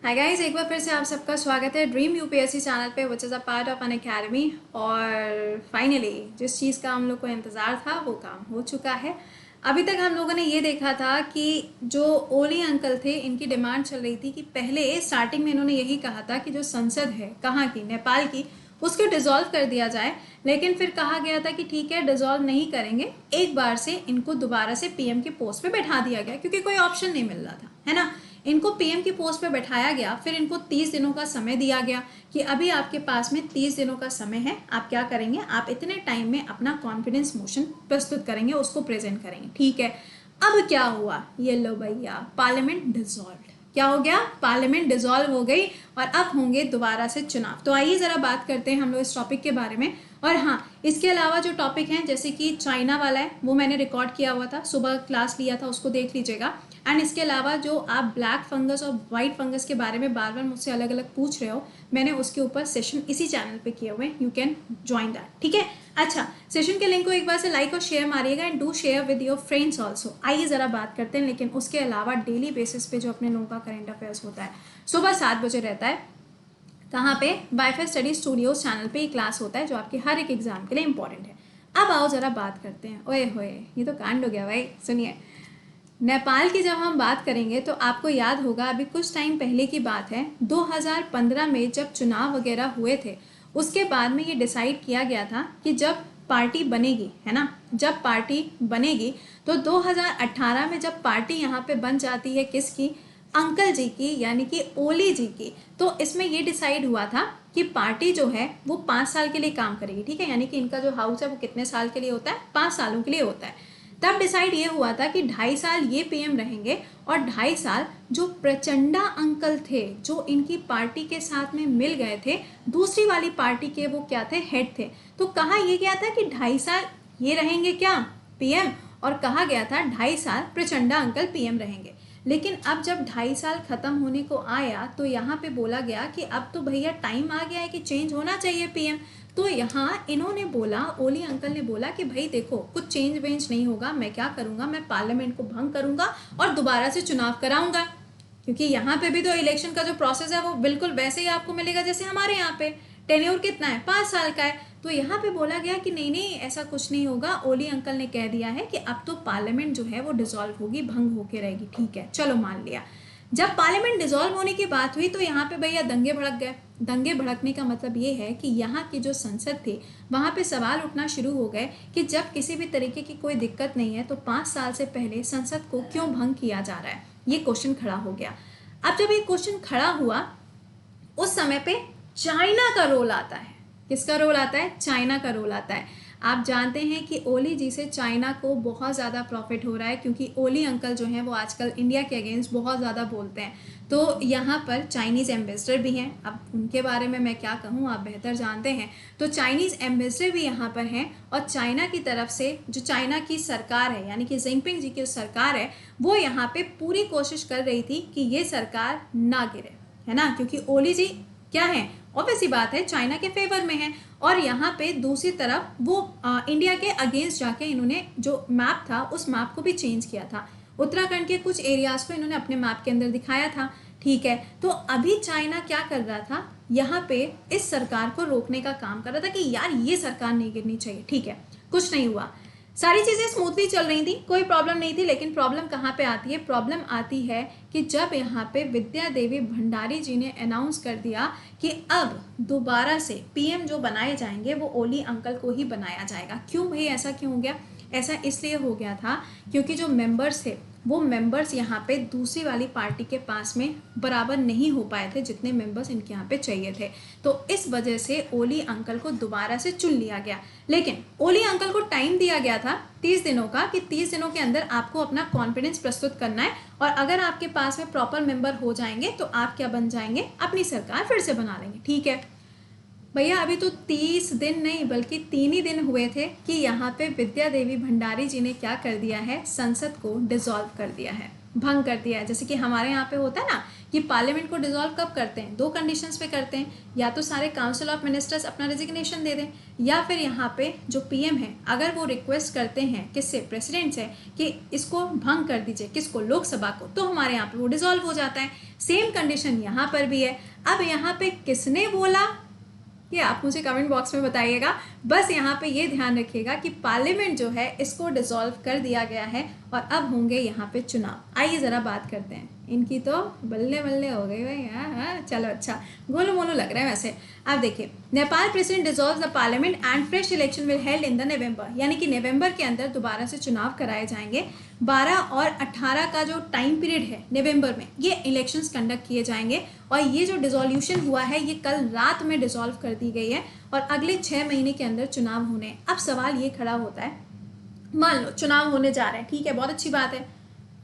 Hi guys, एक बार फिर से आप सबका स्वागत है ड्रीम यूपीएससी चैनल पे which is a part of an academy. और फाइनली जिस चीज़ का हम लोग को इंतज़ार था वो काम हो चुका है। अभी तक हम लोगों ने ये देखा था कि जो ओली अंकल थे, इनकी डिमांड चल रही थी कि पहले स्टार्टिंग में इन्होंने यही कहा था कि जो संसद है कहाँ की, नेपाल की, उसको डिसॉल्व कर दिया जाए। लेकिन फिर कहा गया था कि ठीक है, डिसॉल्व नहीं करेंगे, एक बार से इनको दोबारा से पीएम की पोस्ट पे बैठा दिया गया क्योंकि कोई ऑप्शन नहीं मिल रहा था, है ना। इनको पीएम की पोस्ट पे बैठाया गया, फिर इनको 30 दिनों का समय दिया गया कि अभी आपके पास में 30 दिनों का समय है, आप क्या करेंगे, आप इतने टाइम में अपना कॉन्फिडेंस मोशन प्रस्तुत करेंगे, उसको प्रेजेंट करेंगे। ठीक है, अब क्या हुआ, ये लो भैया, पार्लियामेंट डिसॉल्व। क्या हो गया, पार्लियामेंट डिसॉल्व हो गई और अब होंगे दोबारा से चुनाव। तो आइए जरा बात करते हैं हम लोग इस टॉपिक के बारे में। और हाँ, इसके अलावा जो टॉपिक हैं, जैसे कि चाइना वाला है, वो मैंने रिकॉर्ड किया हुआ था, सुबह क्लास लिया था, उसको देख लीजिएगा। एंड इसके अलावा जो आप ब्लैक फंगस और वाइट फंगस के बारे में बार बार मुझसे अलग अलग पूछ रहे हो, मैंने उसके ऊपर सेशन इसी चैनल पे किए हुए हैं, यू कैन ज्वाइन दैट। ठीक है, अच्छा, सेशन के लिंक को एक बार से लाइक और शेयर मारिएगा and do share with your friends also. आइए ज़रा बात करते हैं। लेकिन उसके अलावा डेली बेसिस पे जो अपने लोगों का करंट अफेयर्स होता है, सुबह 7 बजे रहता है। कहाँ पे? वाईफाई स्टडी स्टूडियोज चैनल पे ही क्लास होता है, जो आपके हर एक एग्जाम के लिए इंपॉर्टेंट है। अब आओ जरा बात करते हैं। ओए होए, ये तो कांड हो गया भाई। सुनिए, नेपाल की जब हम बात करेंगे तो आपको याद होगा, अभी कुछ टाइम पहले की बात है, 2015 में जब चुनाव वगैरह हुए थे, उसके बाद में ये डिसाइड किया गया था कि जब पार्टी बनेगी, है ना, जब पार्टी बनेगी तो 2018 में जब पार्टी यहाँ पे बन जाती है, किसकी? अंकल जी की, यानी कि ओली जी की। तो इसमें ये डिसाइड हुआ था कि पार्टी जो है वो 5 साल के लिए काम करेगी। ठीक है, यानी कि इनका जो हाउस है वो कितने साल के लिए होता है? 5 सालों के लिए होता है। तब डिसाइड ये हुआ था कि 2.5 साल ये पीएम रहेंगे और 2.5 साल जो प्रचंडा अंकल थे, जो इनकी पार्टी के साथ में मिल गए थे, दूसरी वाली पार्टी के, वो क्या थे? हेड थे। तो कहा यह गया था कि 2.5 साल ये रहेंगे क्या? पीएम। और कहा गया था 2.5 साल प्रचंडा अंकल पीएम रहेंगे। लेकिन अब जब 2.5 साल खत्म होने को आया तो यहाँ पे बोला गया कि अब तो भैया टाइम आ गया है कि चेंज होना चाहिए पीएम। तो यहाँ इन्होंने बोला, ओली अंकल ने बोला कि भाई देखो, कुछ चेंज वेंज नहीं होगा, मैं क्या करूँगा, मैं पार्लियामेंट को भंग करूँगा और दोबारा से चुनाव कराऊंगा। क्योंकि यहाँ पे भी तो इलेक्शन का जो प्रोसेस है वो बिल्कुल वैसे ही आपको मिलेगा जैसे हमारे यहाँ पे। टेन्योर कितना है? 5 साल का है। तो यहाँ पे बोला गया कि नहीं नहीं, ऐसा कुछ नहीं होगा। ओली अंकल ने कह दिया है कि अब तो पार्लियामेंट जो है वो डिसॉल्व होगी, भंग होके रहेगी। ठीक है, चलो मान लिया। जब पार्लियामेंट डिसॉल्व होने की बात हुई तो यहाँ पे भैया दंगे भड़क गए। दंगे भड़कने का मतलब ये है कि यहाँ की जो संसद थी, वहाँ पे सवाल उठना शुरू हो गए कि जब किसी भी तरीके की कोई दिक्कत नहीं है तो 5 साल से पहले संसद को क्यों भंग किया जा रहा है, ये क्वेश्चन खड़ा हो गया। अब जब ये क्वेश्चन खड़ा हुआ, उस समय पे चाइना का रोल आता है। किसका रोल आता है? चाइना का रोल आता है। आप जानते हैं कि ओली जी से चाइना को बहुत ज़्यादा प्रॉफिट हो रहा है, क्योंकि ओली अंकल जो हैं वो आजकल इंडिया के अगेंस्ट बहुत ज़्यादा बोलते हैं। तो यहाँ पर चाइनीज़ एम्बेसडर भी हैं। अब उनके बारे में मैं क्या कहूँ, आप बेहतर जानते हैं। तो चाइनीज़ एम्बेसडर भी यहाँ पर हैं और चाइना की तरफ से जो चाइना की सरकार है, यानी कि जिनपिंग जी की सरकार है, वो यहाँ पे पूरी कोशिश कर रही थी कि ये सरकार ना गिरे, है ना, क्योंकि ओली जी क्या है, ऑब्वियस सी बात है, चाइना के फेवर में है। और यहाँ पे दूसरी तरफ वो इंडिया के अगेंस्ट जाके इन्होंने जो मैप था उस मैप को भी चेंज किया था। उत्तराखंड के कुछ एरियाज को इन्होंने अपने मैप के अंदर दिखाया था। ठीक है, तो अभी चाइना क्या कर रहा था, यहाँ पे इस सरकार को रोकने का काम कर रहा था कि यार ये सरकार नहीं गिरनी चाहिए। ठीक है, कुछ नहीं हुआ, सारी चीज़ें स्मूथली चल रही थी, कोई प्रॉब्लम नहीं थी। लेकिन प्रॉब्लम कहाँ पे आती है? प्रॉब्लम आती है कि जब यहाँ पे विद्या देवी भंडारी जी ने अनाउंस कर दिया कि अब दोबारा से पीएम जो बनाए जाएंगे वो ओली अंकल को ही बनाया जाएगा। क्यों भाई, ऐसा क्यों हो गया? ऐसा इसलिए हो गया था क्योंकि जो मेंबर्स थे, वो मेंबर्स यहाँ पे दूसरी वाली पार्टी के पास में बराबर नहीं हो पाए थे जितने मेंबर्स इनके यहाँ पे चाहिए थे। तो इस वजह से ओली अंकल को दोबारा से चुन लिया गया। लेकिन ओली अंकल को टाइम दिया गया था 30 दिनों का, कि 30 दिनों के अंदर आपको अपना कॉन्फिडेंस प्रस्तुत करना है, और अगर आपके पास में प्रॉपर मेंबर हो जाएंगे तो आप क्या बन जाएंगे, अपनी सरकार फिर से बना लेंगे। ठीक है, भैया अभी तो 30 दिन नहीं बल्कि 3 ही दिन हुए थे कि यहाँ पे विद्या देवी भंडारी जी ने क्या कर दिया है, संसद को डिसॉल्व कर दिया है, भंग कर दिया है। जैसे कि हमारे यहाँ पे होता है ना कि पार्लियामेंट को डिसॉल्व कब करते हैं, 2 कंडीशंस पे करते हैं, या तो सारे काउंसिल ऑफ मिनिस्टर्स अपना रेजिग्नेशन दे दें, या फिर यहाँ पे जो पीएम है अगर वो रिक्वेस्ट करते हैं किससे, प्रेसिडेंट से, कि इसको भंग कर दीजिए, किसको, लोकसभा को, तो हमारे यहाँ पे वो डिसॉल्व हो जाता है। सेम कंडीशन यहाँ पर भी है। अब यहाँ पे किसने बोला ये आप मुझे कमेंट बॉक्स में बताइएगा। बस यहाँ पे ये ध्यान रखिएगा कि पार्लियामेंट जो है इसको डिसॉल्व कर दिया गया है और अब होंगे यहाँ पे चुनाव। आइए ज़रा बात करते हैं। इनकी तो बल्ले बल्ले हो गई भाई। हाँ, चलो अच्छा, गोलू मोलू लग रहा है वैसे। अब देखिए, Nepal president dissolve the parliament and fresh election will held in the नवंबर, यानी कि नवंबर के अंदर दोबारा से चुनाव कराए जाएंगे। 12 और 18 का जो टाइम पीरियड है नवंबर में, ये इलेक्शंस कंडक्ट किए जाएंगे। और ये जो डिसोल्यूशन हुआ है ये कल रात में डिसॉल्व कर दी गई है और अगले 6 महीने के अंदर चुनाव होने हैं। अब सवाल ये खड़ा होता है, मान लो चुनाव होने जा रहे हैं, ठीक है, बहुत अच्छी बात है,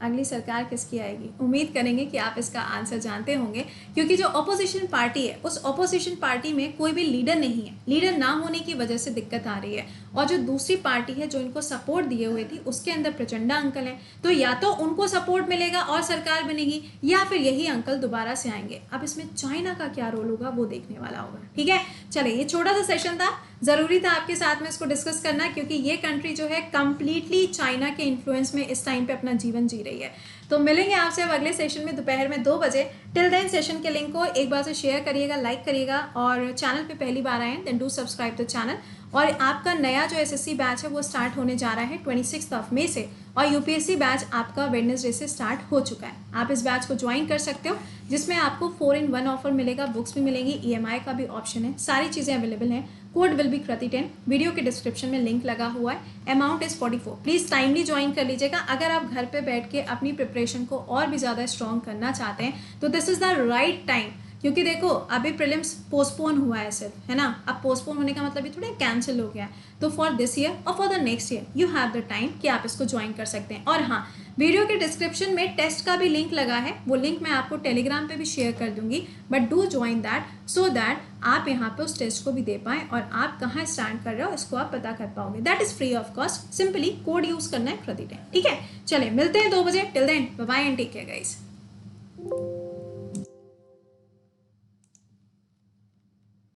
अगली सरकार किसकी आएगी? उम्मीद करेंगे कि आप इसका आंसर जानते होंगे, क्योंकि जो अपोजिशन पार्टी है उस अपोजिशन पार्टी में कोई भी लीडर नहीं है। लीडर ना होने की वजह से दिक्कत आ रही है। और जो दूसरी पार्टी है जो इनको सपोर्ट दिए हुए थी उसके अंदर प्रचंडा अंकल हैं, तो या तो उनको सपोर्ट मिलेगा और सरकार बनेगी, या फिर यही अंकल दोबारा से आएंगे। अब इसमें चाइना का क्या रोल होगा वो देखने वाला होगा। ठीक है, चलिए, ये छोटा सा सेशन था, ज़रूरी था आपके साथ में इसको डिस्कस करना, क्योंकि ये कंट्री जो है कंप्लीटली चाइना के इन्फ्लुएंस में इस टाइम पे अपना जीवन जी रही है। तो मिलेंगे आपसे अब अगले सेशन में दोपहर में 2 बजे। टिल देन सेशन के लिंक को एक बार से शेयर करिएगा, लाइक करिएगा, और चैनल पे पहली बार आए हैं then do subscribe the channel. और आपका नया जो एसएससी बैच है वो स्टार्ट होने जा रहा है 26 मई से, और यूपीएससी बैच आपका वेडनेसडे से स्टार्ट हो चुका है। आप इस बैच को ज्वाइन कर सकते हो, जिसमें आपको 4-in-1 ऑफर मिलेगा, बुक्स भी मिलेंगी, ईएमआई का भी ऑप्शन है, सारी चीज़ें अवेलेबल हैं। कोड विल बी कृति10, वीडियो के डिस्क्रिप्शन में लिंक लगा हुआ है। Amount is 44। Please timely join कर लीजिएगा। अगर आप घर पे बैठ के अपनी प्रिपरेशन को और भी ज़्यादा स्ट्रॉन्ग करना चाहते हैं तो this is the right time, क्योंकि देखो अभी प्रीलिम्स पोस्टपोन हुआ है सिर्फ, है ना। अब पोस्टपोन होने का मतलब ये थोड़ा कैंसिल हो गया है। तो फॉर दिस ईयर और for the next year you have the time कि आप इसको ज्वाइन कर सकते हैं। और हाँ, वीडियो के डिस्क्रिप्शन में टेस्ट का भी लिंक लगा है, वो लिंक मैं आपको टेलीग्राम पे भी शेयर कर दूंगी, but do join that so that आप यहाँ पे उस टेस्ट को भी दे पाएँ और आप कहाँ स्टैंड कर रहे हो इसको आप पता कर पाओगे। That is free of cost, simply code use करना है कृति10। ठीक है, चले मिलते हैं 2 बजे। Till then bye bye and take care guys.